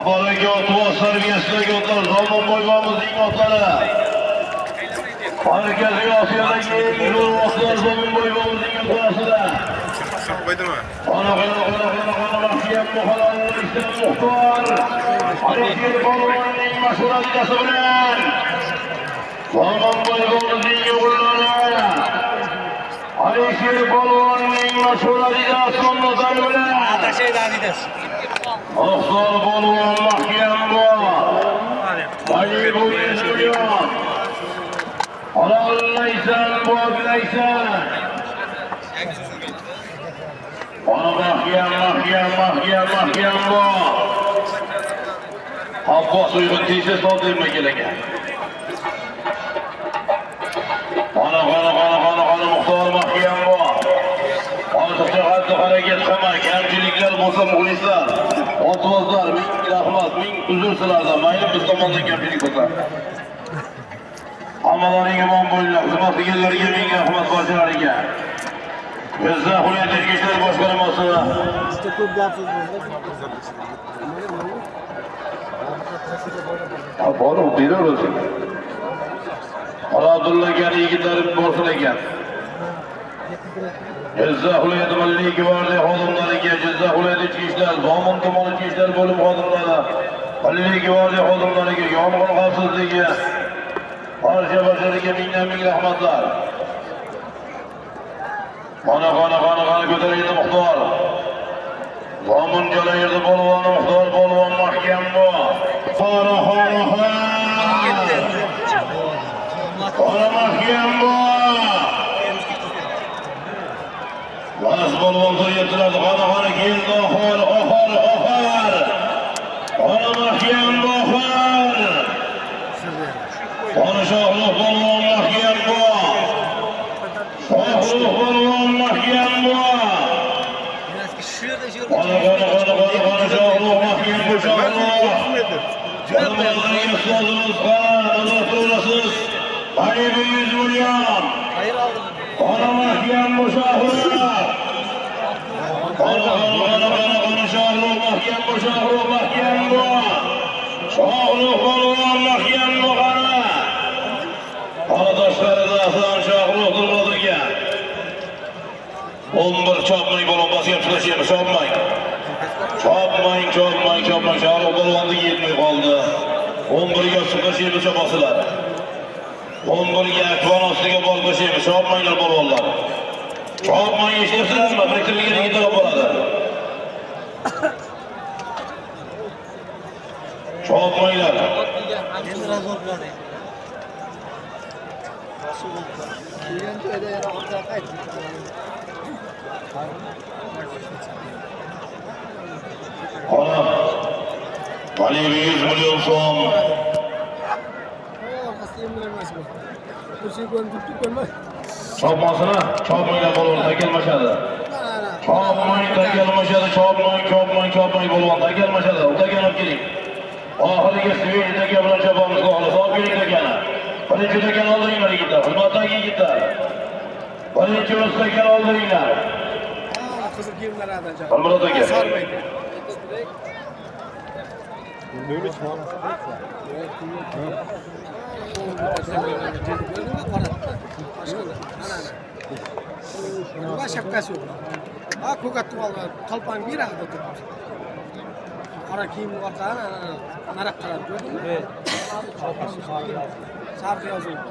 Harekat va serbestlik otlar Zamon boybomizning otlari. Markaziy Osiyodagi eng zo'r otlar Zamon boybomizning otasida. Ana Mahkam Muhallalning Islam Muxtor. Alisher Polvonning mashhur adasi bilan Zamon boybomizning o'g'illari. Alisher Polvonning mashhur adasi bilan Muxtor Polvon mahkam bor. Ali bu yezmiyor. Olaysan, bo'g'laysan. Ona mahkam bor. Abbos uyg'un tezda so'zlayma kelagan. Ona Muxtor mahkam bor. Ortiqcha xatti harakat qilma, kamchiliklar bo'lsa muxlislar, otibozlar, ming rahmat, ming uzr sizlardan, mayli biz tomondan kamchilik bo'lsa. Hammalaring omon bo'linglar, xizmat qilganlarga ming rahmat barchalariga. Bizda Hurriyat ichki ishlar boshqarmasi ko'p gap so'z bo'ldi. Bora beraversin. Abdulla aka yigitlari bo'lsin ekan. Jizzax viloyati milliy gvardiya xodimlariga, Jizzax viloyati ichki ishlar, Zomin tumani ichki ishlar bo'lim xodimlari, milliy gvardiya xodimlariga, yong'in xavfsizligi barcha ming rahmatlar. Qana ko'tarildi Muxtor. Zomin Jolayirdi polvoni Muxtor polvon mahkam bor. Qana mahkam bor. Bas polvon so'yibdilar. Qana keldi oxir. Qana mahkam bor. Qana Shohruh polvon mahkam bor. Shohruh polvon mahkam bor. Qana Shohruh mahkam bor. Janoblarning ustozimiz Alloh Ali 100 million. Qana mahkam bor Shohruh. Qana Shohruh mahkam bor. Shohruh polvon mahkam bor. Qaradoshlari Hasan Shohruh Turg'odirga 11 chopmang bo'lib bosib chiqishimiz, chopmang. Shohruh polvonni yetmay qoldi. 11 ga chiqishimiz chopasilar. 11 ga akvon ostiga borib qo'shimiz, chopmanglar polvonlar. Chopmang eshitibsizlarmi? Fikrimga yetib boradi. Chopmanglar. Ali 100 million so'm. Chopmasini, chopmanglar polvon takelmashadi. Chopmang polvon takelmashadi. Utagan olib keling. Oxiriga Sveydaga bilan chopamiz, xolos olib keling degani. Birinchi degan oldinglar yigitlar, xizmatdagi yigitlar. Birinchi o'stagan oldinglar. Qizil kiyimlar adajon. Almurod aka. Nima shapkasi yo'q. Ko'katni olgan qalpan bir haqda turibdi. Qora kiyimni olgan, naraq qarab ko'rdingmi? Sarf yozildi.